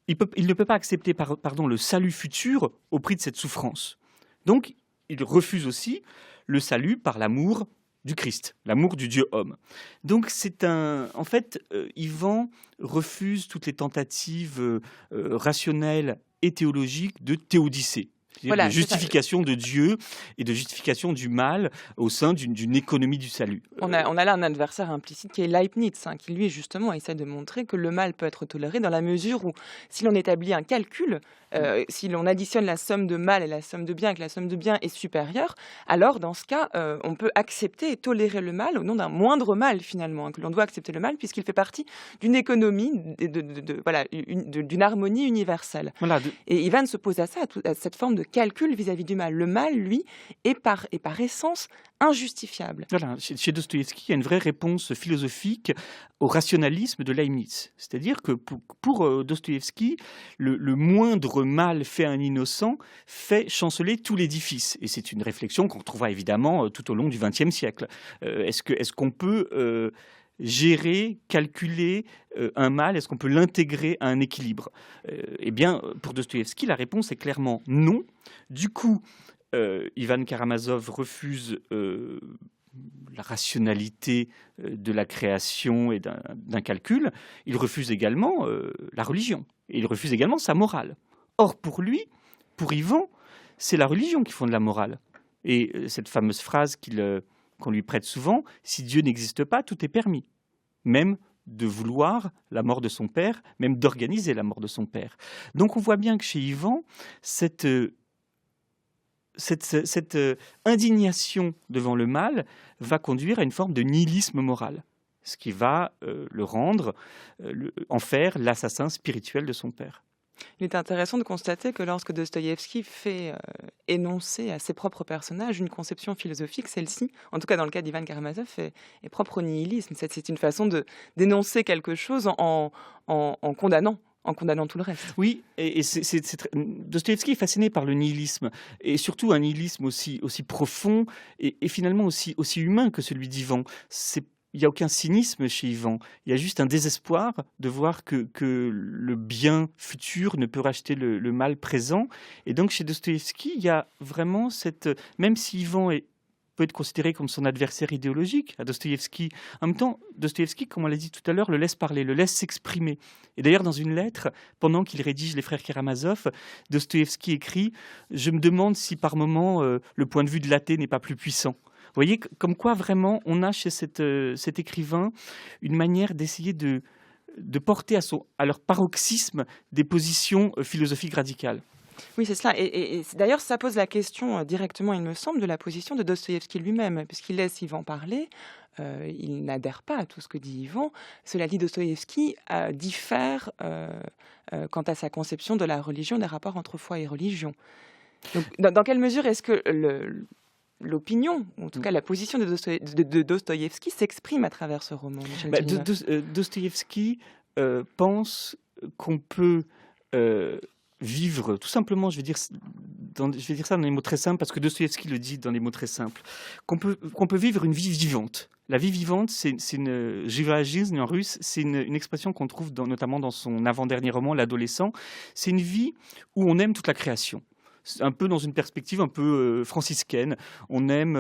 il ne peut pas accepter le salut futur au prix de cette souffrance. Donc il refuse aussi le salut par l'amour du Christ, l'amour du Dieu homme. Donc en fait, Ivan refuse toutes les tentatives rationnelles et théologiques de théodicée, c'est-à-dire de justification de Dieu et de justification du mal au sein d'une économie du salut. On a là un adversaire implicite qui est Leibniz, qui lui justement essaie de montrer que le mal peut être toléré dans la mesure où, si l'on établit un calcul, Si l'on additionne la somme de mal et la somme de bien, et que la somme de bien est supérieure, alors dans ce cas, on peut accepter et tolérer le mal au nom d'un moindre mal finalement, hein, que l'on doit accepter le mal puisqu'il fait partie d'une économie, d'une harmonie universelle. Voilà, Et Ivan s'oppose à ça, à cette forme de calcul vis-à-vis du mal. Le mal, lui, est par essence injustifiable. Voilà, chez Dostoïevski, il y a une vraie réponse philosophique au rationalisme de Leibniz. C'est-à-dire que pour Dostoïevski, le moindre mal fait à un innocent fait chanceler tout l'édifice. Et c'est une réflexion qu'on retrouvera évidemment tout au long du XXe siècle. Est-ce qu'on peut gérer, calculer un mal? Est-ce qu'on peut l'intégrer à un équilibre? Eh bien, pour Dostoïevski, la réponse est clairement non. Du coup, Ivan Karamazov refuse la rationalité de la création et d'un calcul. Il refuse également la religion. Et il refuse également sa morale. Or, pour lui, pour Ivan, c'est la religion qui fonde la morale. Et cette fameuse phrase qu'on lui prête souvent, « Si Dieu n'existe pas, tout est permis », même de vouloir la mort de son père, même d'organiser la mort de son père. Donc on voit bien que chez Ivan, cette indignation devant le mal va conduire à une forme de nihilisme moral, ce qui va en faire l'assassin spirituel de son père. Il est intéressant de constater que lorsque Dostoïevski fait énoncer à ses propres personnages une conception philosophique, celle-ci, en tout cas dans le cas d'Ivan Karamazov, est propre au nihilisme. C'est une façon d'énoncer quelque chose en condamnant tout le reste. Oui, et Dostoïevski est fasciné par le nihilisme, et surtout un nihilisme aussi profond et finalement aussi humain que celui d'Ivan. Il n'y a aucun cynisme chez Ivan, il y a juste un désespoir de voir que le bien futur ne peut racheter le mal présent. Et donc chez Dostoïevski, il y a vraiment même si Ivan peut être considéré comme son adversaire idéologique à Dostoïevski, en même temps, Dostoïevski, comme on l'a dit tout à l'heure, le laisse parler, le laisse s'exprimer. Et d'ailleurs, dans une lettre, pendant qu'il rédige Les Frères Karamazov, Dostoïevski écrit « Je me demande si par moment le point de vue de l'athée n'est pas plus puissant ». Vous voyez, comme quoi vraiment on a chez cet écrivain une manière d'essayer de porter à leur paroxysme des positions philosophiques radicales. Oui, c'est cela. Et d'ailleurs, ça pose la question directement, il me semble, de la position de Dostoïevski lui-même, puisqu'il laisse Ivan parler. Il n'adhère pas à tout ce que dit Ivan. Cela dit, Dostoïevski diffère quant à sa conception de la religion, des rapports entre foi et religion. Donc, dans quelle mesure est-ce que l'opinion, ou en tout cas la position de Dostoïevski s'exprime à travers ce roman, Michel Jelinek? Dostoïevski pense qu'on peut vivre, tout simplement, je vais dire ça dans des mots très simples, parce que Dostoïevski le dit dans des mots très simples, qu'on peut vivre une vie vivante. La vie vivante, c'est une żyva жизнь en russe, c'est une expression qu'on trouve notamment dans son avant-dernier roman, L'Adolescent. C'est une vie où on aime toute la création. Un peu dans une perspective un peu franciscaine. On aime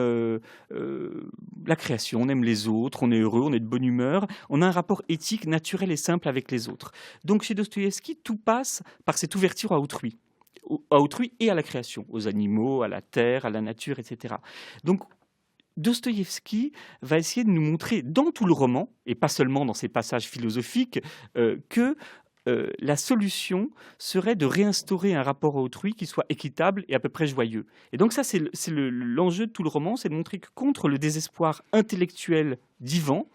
la création, on aime les autres, on est heureux, on est de bonne humeur. On a un rapport éthique naturel et simple avec les autres. Donc chez Dostoïevski, tout passe par cette ouverture à autrui et à la création, aux animaux, à la terre, à la nature, etc. Donc Dostoïevski va essayer de nous montrer dans tout le roman, et pas seulement dans ses passages philosophiques, que la solution serait de réinstaurer un rapport à autrui qui soit équitable et à peu près joyeux. Et donc ça, c'est l'enjeu de tout le roman, c'est de montrer que contre le désespoir intellectuel d'Ivan,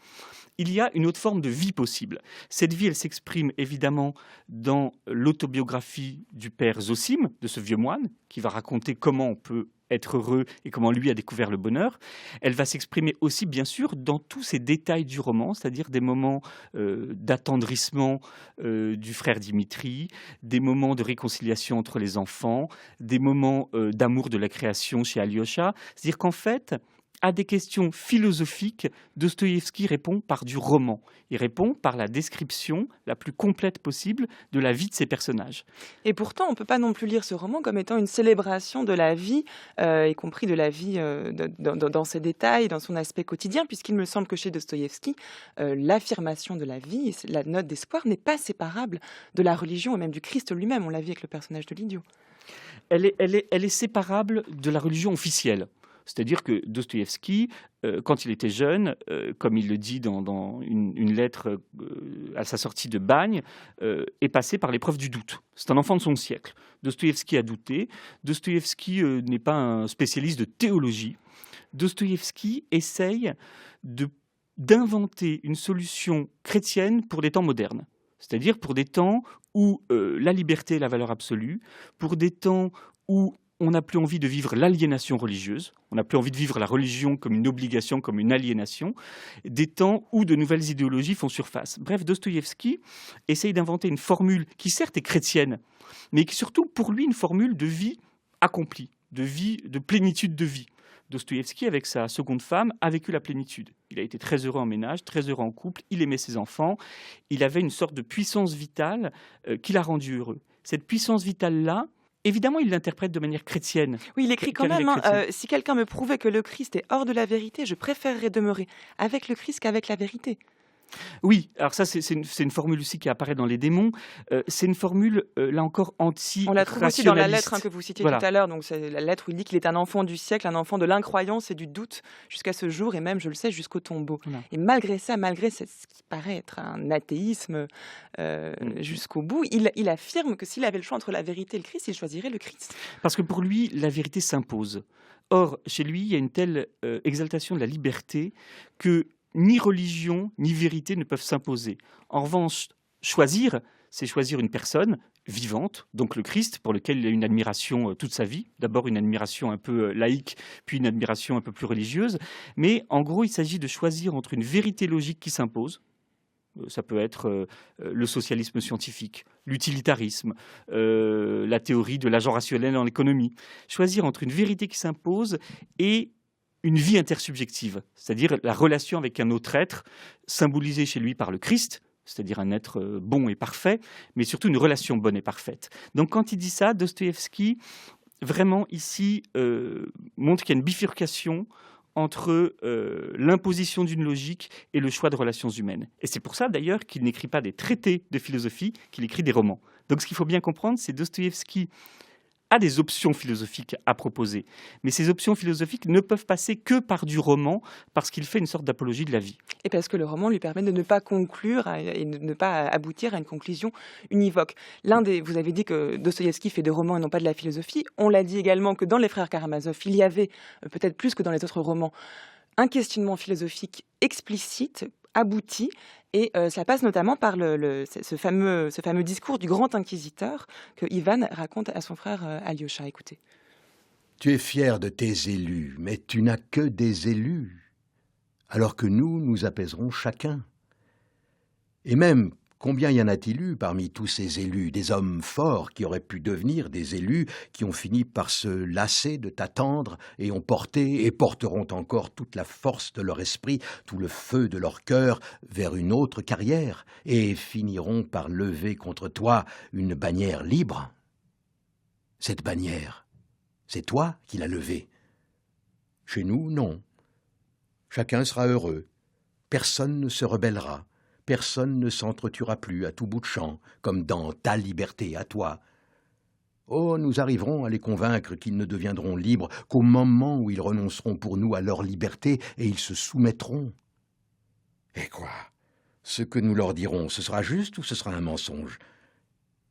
il y a une autre forme de vie possible. Cette vie, elle s'exprime évidemment dans l'autobiographie du père Zosim, de ce vieux moine, qui va raconter comment on peut être heureux et comment lui a découvert le bonheur. Elle va s'exprimer aussi, bien sûr, dans tous ces détails du roman, c'est-à-dire des moments d'attendrissement du frère Dimitri, des moments de réconciliation entre les enfants, des moments d'amour de la création chez Alyosha. C'est-à-dire qu'en fait, à des questions philosophiques, Dostoïevski répond par du roman. Il répond par la description la plus complète possible de la vie de ses personnages. Et pourtant, on ne peut pas non plus lire ce roman comme étant une célébration de la vie, y compris de la vie dans ses détails, dans son aspect quotidien, puisqu'il me semble que chez Dostoïevski, l'affirmation de la vie, la note d'espoir, n'est pas séparable de la religion et même du Christ lui-même. On l'a vu avec le personnage de l'idiot. Elle est séparable de la religion officielle. C'est-à-dire que Dostoïevski, quand il était jeune, comme il le dit dans une lettre à sa sortie de bagne, est passé par l'épreuve du doute. C'est un enfant de son siècle. Dostoïevski a douté. Dostoïevski n'est pas un spécialiste de théologie. Dostoïevski essaye d'inventer une solution chrétienne pour des temps modernes. C'est-à-dire pour des temps où la liberté est la valeur absolue, pour des temps où on n'a plus envie de vivre l'aliénation religieuse, on n'a plus envie de vivre la religion comme une obligation, comme une aliénation, des temps où de nouvelles idéologies font surface. Bref, Dostoïevski essaye d'inventer une formule qui certes est chrétienne, mais qui surtout pour lui une formule de vie accomplie, de plénitude de vie. Dostoïevski, avec sa seconde femme, a vécu la plénitude. Il a été très heureux en ménage, très heureux en couple, il aimait ses enfants, il avait une sorte de puissance vitale qui l'a rendu heureux. Cette puissance vitale-là, évidemment, il l'interprète de manière chrétienne. Oui, il écrit quand même, si quelqu'un me prouvait que le Christ est hors de la vérité, je préférerais demeurer avec le Christ qu'avec la vérité. Oui, alors ça, c'est une formule aussi qui apparaît dans Les démons. C'est une formule, là encore, anti-rationaliste. On la trouve aussi dans la lettre que vous citiez voilà. tout à l'heure. Donc c'est la lettre où il dit qu'il est un enfant du siècle, un enfant de l'incroyance et du doute jusqu'à ce jour, et même, je le sais, jusqu'au tombeau. Voilà. Et malgré ça, malgré ce qui paraît être un athéisme jusqu'au bout, il affirme que s'il avait le choix entre la vérité et le Christ, il choisirait le Christ. Parce que pour lui, la vérité s'impose. Or, chez lui, il y a une telle exaltation de la liberté que ni religion, ni vérité ne peuvent s'imposer. En revanche, choisir, c'est choisir une personne vivante, donc le Christ, pour lequel il a une admiration toute sa vie. D'abord une admiration un peu laïque, puis une admiration un peu plus religieuse. Mais en gros, il s'agit de choisir entre une vérité logique qui s'impose. Ça peut être le socialisme scientifique, l'utilitarisme, la théorie de l'agent rationnel en économie. Choisir entre une vérité qui s'impose et une vie intersubjective, c'est-à-dire la relation avec un autre être, symbolisé chez lui par le Christ, c'est-à-dire un être bon et parfait, mais surtout une relation bonne et parfaite. Donc quand il dit ça, Dostoïevski, vraiment ici, montre qu'il y a une bifurcation entre l'imposition d'une logique et le choix de relations humaines. Et c'est pour ça d'ailleurs qu'il n'écrit pas des traités de philosophie, qu'il écrit des romans. Donc ce qu'il faut bien comprendre, c'est Dostoïevski a des options philosophiques à proposer. Mais ces options philosophiques ne peuvent passer que par du roman, parce qu'il fait une sorte d'apologie de la vie. Et parce que le roman lui permet de ne pas conclure et de ne pas aboutir à une conclusion univoque. Vous avez dit que Dostoïevski fait des romans et non pas de la philosophie. On l'a dit également que dans Les Frères Karamazov, il y avait, peut-être plus que dans les autres romans, un questionnement philosophique explicite, abouti, et ça passe notamment par ce fameux discours du grand inquisiteur que Ivan raconte à son frère Alyosha. Écoutez. Tu es fier de tes élus, mais tu n'as que des élus, alors que nous apaiserons chacun. Et même, combien y en a-t-il eu parmi tous ces élus, des hommes forts qui auraient pu devenir des élus, qui ont fini par se lasser de t'attendre et ont porté et porteront encore toute la force de leur esprit, tout le feu de leur cœur vers une autre carrière et finiront par lever contre toi une bannière libre? Cette bannière, c'est toi qui l'as levée. Chez nous, non. Chacun sera heureux. Personne ne se rebellera. Personne ne s'entretuera plus à tout bout de champ, comme dans ta liberté à toi. Oh, nous arriverons à les convaincre qu'ils ne deviendront libres qu'au moment où ils renonceront pour nous à leur liberté et ils se soumettront. Et quoi? Ce que nous leur dirons, ce sera juste ou ce sera un mensonge?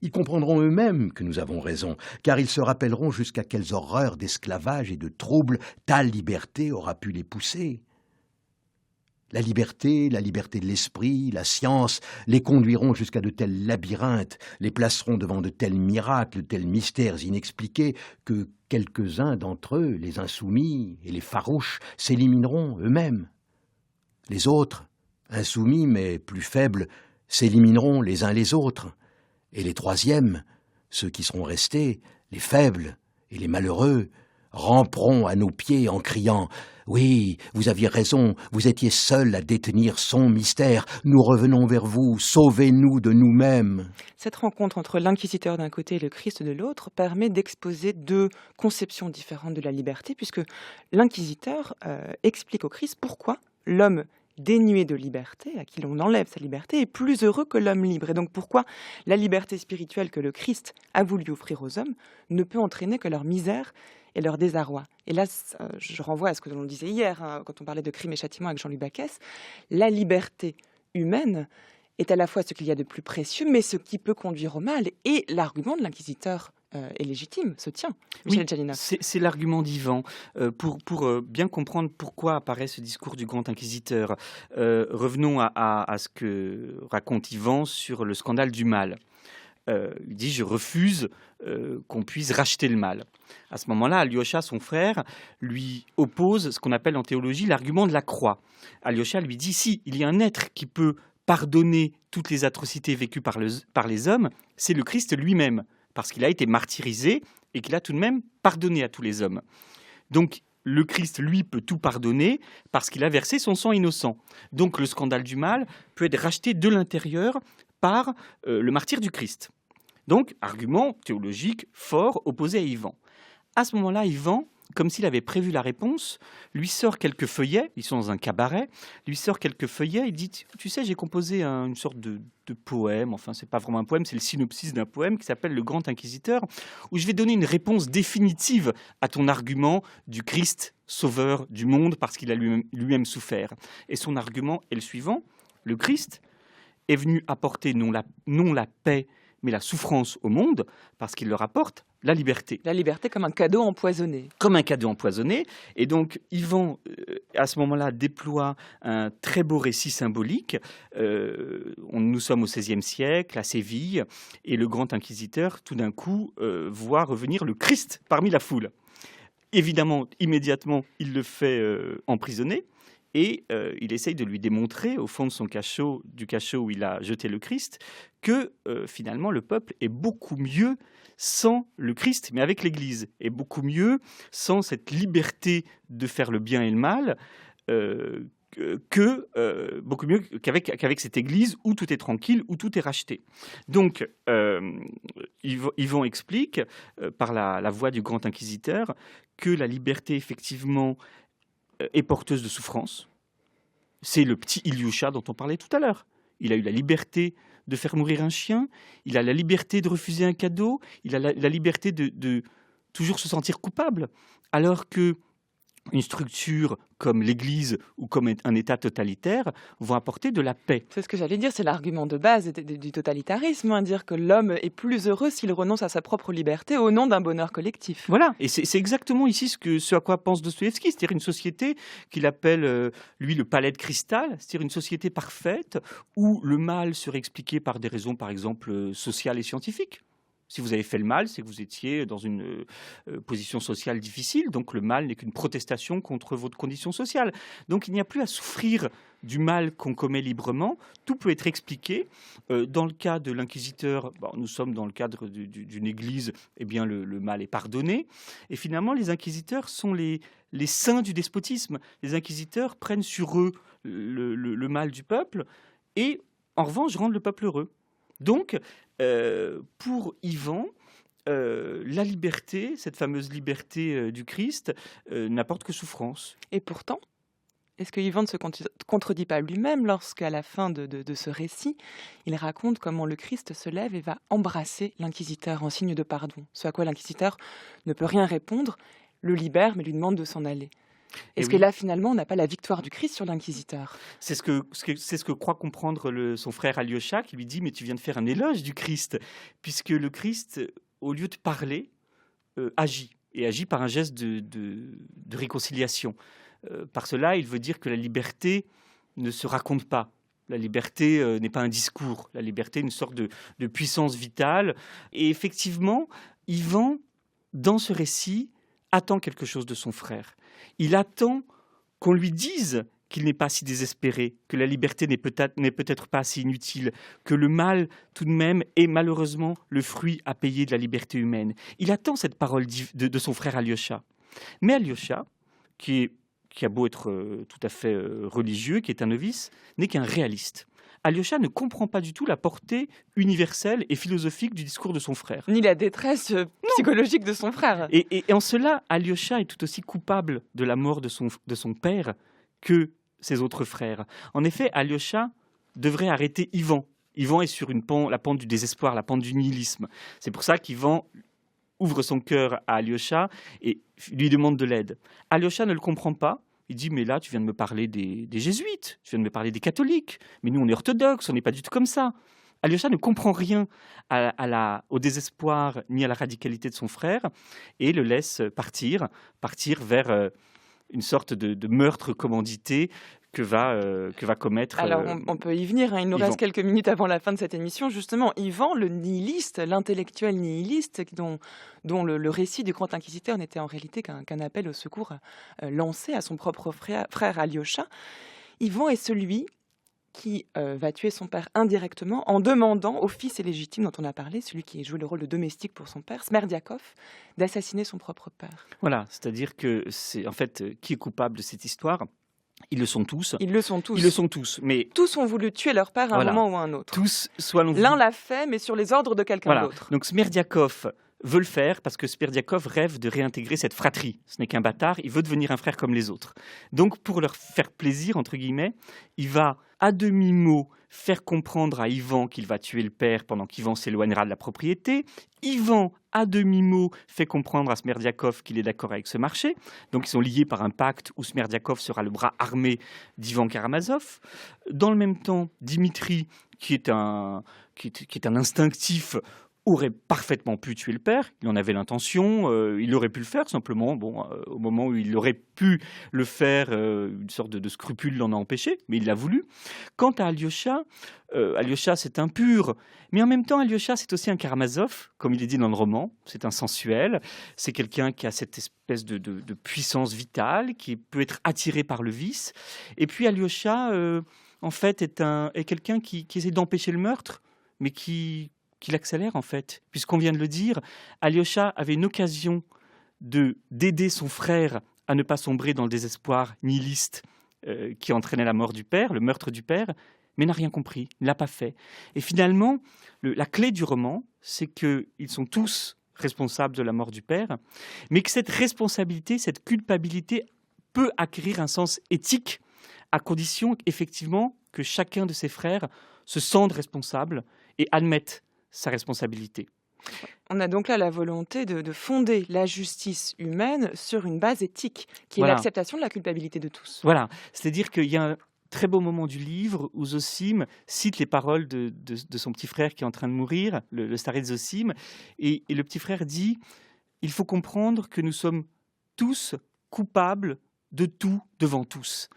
Ils comprendront eux-mêmes que nous avons raison, car ils se rappelleront jusqu'à quelles horreurs d'esclavage et de troubles ta liberté aura pu les pousser. La liberté de l'esprit, la science, les conduiront jusqu'à de tels labyrinthes, les placeront devant de tels miracles, de tels mystères inexpliqués, que quelques-uns d'entre eux, les insoumis et les farouches, s'élimineront eux-mêmes. Les autres, insoumis mais plus faibles, s'élimineront les uns les autres. Et les troisièmes, ceux qui seront restés, les faibles et les malheureux, ramperont à nos pieds en criant « Oui, vous aviez raison, vous étiez seul à détenir son mystère. Nous revenons vers vous, sauvez-nous de nous-mêmes. » Cette rencontre entre l'inquisiteur d'un côté et le Christ de l'autre permet d'exposer deux conceptions différentes de la liberté, puisque l'inquisiteur explique au Christ pourquoi l'homme dénué de liberté, à qui l'on enlève sa liberté, est plus heureux que l'homme libre. Et donc pourquoi la liberté spirituelle que le Christ a voulu offrir aux hommes ne peut entraîner que leur misère et leur désarroi. Et là, je renvoie à ce que l'on disait hier, quand on parlait de Crime et Châtiment avec Jean-Louis Bacchès. La liberté humaine est à la fois ce qu'il y a de plus précieux, mais ce qui peut conduire au mal. Et l'argument de l'inquisiteur est légitime, se tient. Michel Janina. C'est l'argument d'Ivan. Pour bien comprendre pourquoi apparaît ce discours du grand inquisiteur, revenons à ce que raconte Ivan sur le scandale du mal. Il dit « je refuse qu'on puisse racheter le mal ». À ce moment-là, Alyosha, son frère, lui oppose ce qu'on appelle en théologie l'argument de la croix. Alyosha lui dit « si, il y a un être qui peut pardonner toutes les atrocités vécues par les hommes, c'est le Christ lui-même, parce qu'il a été martyrisé et qu'il a tout de même pardonné à tous les hommes. Donc, le Christ, lui, peut tout pardonner parce qu'il a versé son sang innocent. Donc, le scandale du mal peut être racheté de l'intérieur par le martyre du Christ. Donc, argument théologique fort opposé à Ivan. À ce moment-là, Ivan, comme s'il avait prévu la réponse, lui sort quelques feuillets, ils sont dans un cabaret, lui sort quelques feuillets et dit « Tu sais, j'ai composé une sorte de poème, enfin, c'est pas vraiment un poème, c'est le synopsis d'un poème qui s'appelle Le Grand Inquisiteur, où je vais donner une réponse définitive à ton argument du Christ sauveur du monde parce qu'il a lui-même souffert. » Et son argument est le suivant, le Christ est venu apporter non la paix, mais la souffrance au monde, parce qu'il leur apporte la liberté. La liberté comme un cadeau empoisonné. Comme un cadeau empoisonné. Et donc, Ivan, à ce moment-là, déploie un très beau récit symbolique. Nous sommes au XVIe siècle, à Séville, et le grand inquisiteur, tout d'un coup, voit revenir le Christ parmi la foule. Évidemment, immédiatement, il le fait emprisonner. Et il essaye de lui démontrer, au fond de son cachot, du cachot où il a jeté le Christ, que finalement le peuple est beaucoup mieux sans le Christ, mais avec l'Église, et beaucoup mieux sans cette liberté de faire le bien et le mal, beaucoup mieux qu'avec cette Église où tout est tranquille, où tout est racheté. Donc, Ivan explique, par la voix du grand inquisiteur, que la liberté, effectivement, est porteuse de souffrance. C'est le petit Ilyusha dont on parlait tout à l'heure. Il a eu la liberté de faire mourir un chien, il a la liberté de refuser un cadeau, il a la liberté de toujours se sentir coupable, alors que une structure comme l'Église ou comme un État totalitaire vont apporter de la paix. C'est ce que j'allais dire, c'est l'argument de base du totalitarisme, dire que l'homme est plus heureux s'il renonce à sa propre liberté au nom d'un bonheur collectif. Voilà, et c'est exactement ici ce à quoi pense Dostoïevski, c'est-à-dire une société qu'il appelle, lui, le palais de cristal, c'est-à-dire une société parfaite où le mal serait expliqué par des raisons, par exemple, sociales et scientifiques. Si vous avez fait le mal, c'est que vous étiez dans une position sociale difficile. Donc le mal n'est qu'une protestation contre votre condition sociale. Donc il n'y a plus à souffrir du mal qu'on commet librement. Tout peut être expliqué. Dans le cas de l'inquisiteur, nous sommes dans le cadre d'une église, eh bien le mal est pardonné. Et finalement, les inquisiteurs sont les saints du despotisme. Les inquisiteurs prennent sur eux le mal du peuple et, en revanche, rendent le peuple heureux. Donc, pour Ivan, la liberté, cette fameuse liberté du Christ, n'apporte que souffrance. Et pourtant, est-ce que Ivan ne se contredit pas lui-même lorsqu'à la fin de ce récit, il raconte comment le Christ se lève et va embrasser l'inquisiteur en signe de pardon, ce à quoi l'inquisiteur ne peut rien répondre, le libère mais lui demande de s'en aller. Est-ce que là, finalement, on n'a pas la victoire du Christ sur l'inquisiteur? C'est ce que croit comprendre son frère Alyosha, qui lui dit « Mais tu viens de faire un éloge du Christ », puisque le Christ, au lieu de parler, agit, et agit par un geste de réconciliation. Par cela, il veut dire que la liberté ne se raconte pas. La liberté n'est pas un discours. La liberté est une sorte de puissance vitale. Et effectivement, Ivan, dans ce récit, attend quelque chose de son frère. Il attend qu'on lui dise qu'il n'est pas si désespéré, que la liberté n'est peut-être pas si inutile, que le mal, tout de même, est malheureusement le fruit à payer de la liberté humaine. Il attend cette parole de son frère Alyosha. Mais Alyosha, qui a beau être tout à fait religieux, qui est un novice, n'est qu'un réaliste. Alyosha ne comprend pas du tout la portée universelle et philosophique du discours de son frère. Ni la détresse psychologique de son frère. Et en cela, Alyosha est tout aussi coupable de la mort de son père que ses autres frères. En effet, Alyosha devrait arrêter Ivan. Ivan est sur la pente du désespoir, la pente du nihilisme. C'est pour ça qu'Ivan ouvre son cœur à Alyosha et lui demande de l'aide. Alyosha ne le comprend pas. Il dit, mais là, tu viens de me parler des jésuites, tu viens de me parler des catholiques, mais nous, on est orthodoxes, on n'est pas du tout comme ça. Alyosha ne comprend rien au désespoir ni à la radicalité de son frère et le laisse partir vers une sorte de meurtre commandité que va commettre. Alors, on peut y venir, hein. Il nous Ivan. reste quelques minutes avant la fin de cette émission. Justement, Ivan, le nihiliste, l'intellectuel nihiliste, dont le récit du grand inquisiteur n'était en réalité qu'un appel au secours lancé à son propre frère Alyosha. Ivan est celui qui va tuer son père indirectement en demandant au fils illégitime dont on a parlé, celui qui jouait le rôle de domestique pour son père, Smerdiakov, d'assassiner son propre père. Voilà, c'est-à-dire que c'est en fait qui est coupable de cette histoire. Ils le sont tous. Ils le sont tous. Ils le sont tous, mais tous ont voulu tuer leur père à un moment ou à un autre. Tous, soit l'un l'a fait, mais sur les ordres de quelqu'un d'autre. Donc Smerdiakov veut le faire parce que Smerdiakov rêve de réintégrer cette fratrie. Ce n'est qu'un bâtard, il veut devenir un frère comme les autres. Donc pour leur faire plaisir, entre guillemets, il va à demi-mot faire comprendre à Ivan qu'il va tuer le père pendant qu'Ivan s'éloignera de la propriété. Ivan, à demi-mot, fait comprendre à Smerdiakov qu'il est d'accord avec ce marché. Donc ils sont liés par un pacte où Smerdiakov sera le bras armé d'Ivan Karamazov. Dans le même temps, Dimitri, qui est un instinctif, aurait parfaitement pu tuer le père, il en avait l'intention, il aurait pu le faire simplement, au moment où il aurait pu le faire, une sorte de scrupule l'en a empêché, mais il l'a voulu. Quant à Alyosha, Alyosha c'est un pur, mais en même temps Alyosha c'est aussi un Karamazov, comme il est dit dans le roman, c'est un sensuel, c'est quelqu'un qui a cette espèce de puissance vitale, qui peut être attiré par le vice, et puis Alyosha en fait est quelqu'un qui essaie d'empêcher le meurtre, mais qui l'accélère en fait, puisqu'on vient de le dire, Alyosha avait une occasion d'aider son frère à ne pas sombrer dans le désespoir nihiliste qui entraînait la mort du père, le meurtre du père, mais n'a rien compris, ne l'a pas fait. Et finalement, la clé du roman, c'est qu'ils sont tous responsables de la mort du père, mais que cette responsabilité, cette culpabilité peut acquérir un sens éthique à condition effectivement que chacun de ses frères se sente responsable et admette sa responsabilité. On a donc là la volonté de fonder la justice humaine sur une base éthique, qui est l'acceptation de la culpabilité de tous. Voilà, c'est-à-dire qu'il y a un très beau moment du livre où Zosim cite les paroles de son petit frère qui est en train de mourir, le staré Zosim, et le petit frère dit « Il faut comprendre que nous sommes tous coupables de tout devant tous. »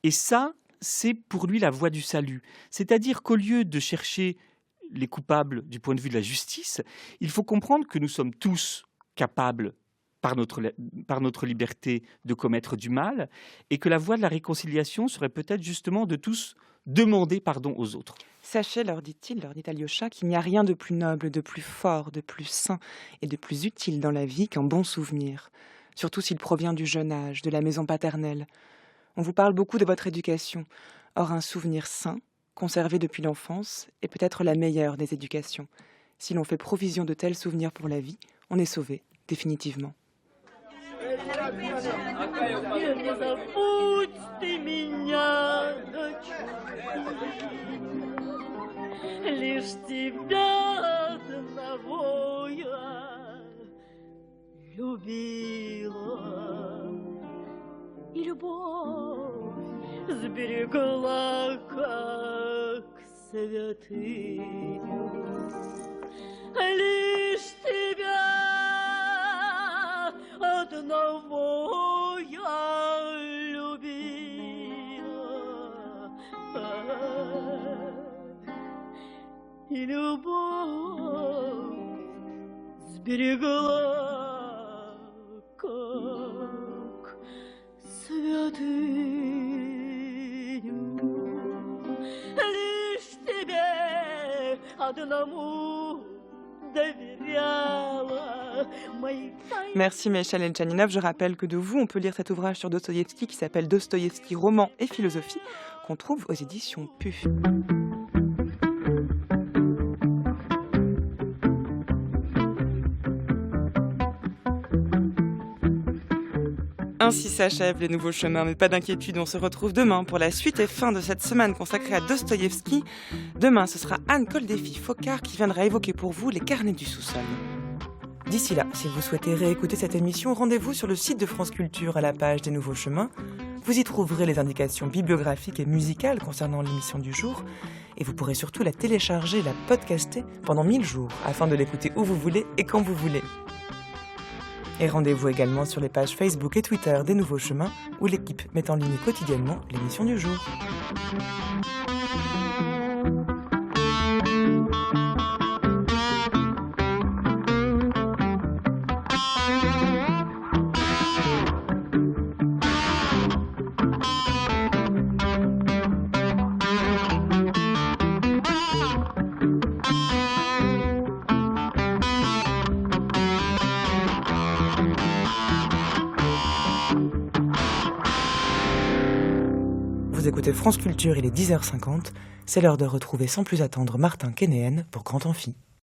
Et ça, c'est pour lui la voie du salut. C'est-à-dire qu'au lieu de chercher les coupables du point de vue de la justice, il faut comprendre que nous sommes tous capables, par notre liberté, de commettre du mal, et que la voie de la réconciliation serait peut-être justement de tous demander pardon aux autres. Sachez, leur dit Alyosha, qu'il n'y a rien de plus noble, de plus fort, de plus sain et de plus utile dans la vie qu'un bon souvenir, surtout s'il provient du jeune âge, de la maison paternelle. On vous parle beaucoup de votre éducation. Or, un souvenir sain, conservé depuis l'enfance, est peut-être la meilleure des éducations. Si l'on fait provision de tels souvenirs pour la vie, on est sauvé, définitivement. Сберегла как святыню. Лишь тебя одного я любила, и любовь сберегла как святыню. Лишь тебе одному доверяла мои тайны. Merci Michel Enchaninov. Je rappelle que de vous, on peut lire cet ouvrage sur Dostoïevski qui s'appelle Dostoïevski, roman et philosophie, qu'on trouve aux éditions PU. Ainsi s'achèvent les nouveaux chemins, mais pas d'inquiétude, on se retrouve demain pour la suite et fin de cette semaine consacrée à Dostoïevski. Demain, ce sera Anne Koldéfi-Focard qui viendra évoquer pour vous les carnets du sous-sol. D'ici là, si vous souhaitez réécouter cette émission, rendez-vous sur le site de France Culture à la page des nouveaux chemins. Vous y trouverez les indications bibliographiques et musicales concernant l'émission du jour, et vous pourrez surtout la télécharger et la podcaster pendant 1000 jours, afin de l'écouter où vous voulez et quand vous voulez. Et rendez-vous également sur les pages Facebook et Twitter des Nouveaux Chemins, où l'équipe met en ligne quotidiennement l'émission du jour. Vous écoutez France Culture, il est 10h50. C'est l'heure de retrouver sans plus attendre Martin Kénéen pour Grand Amphi.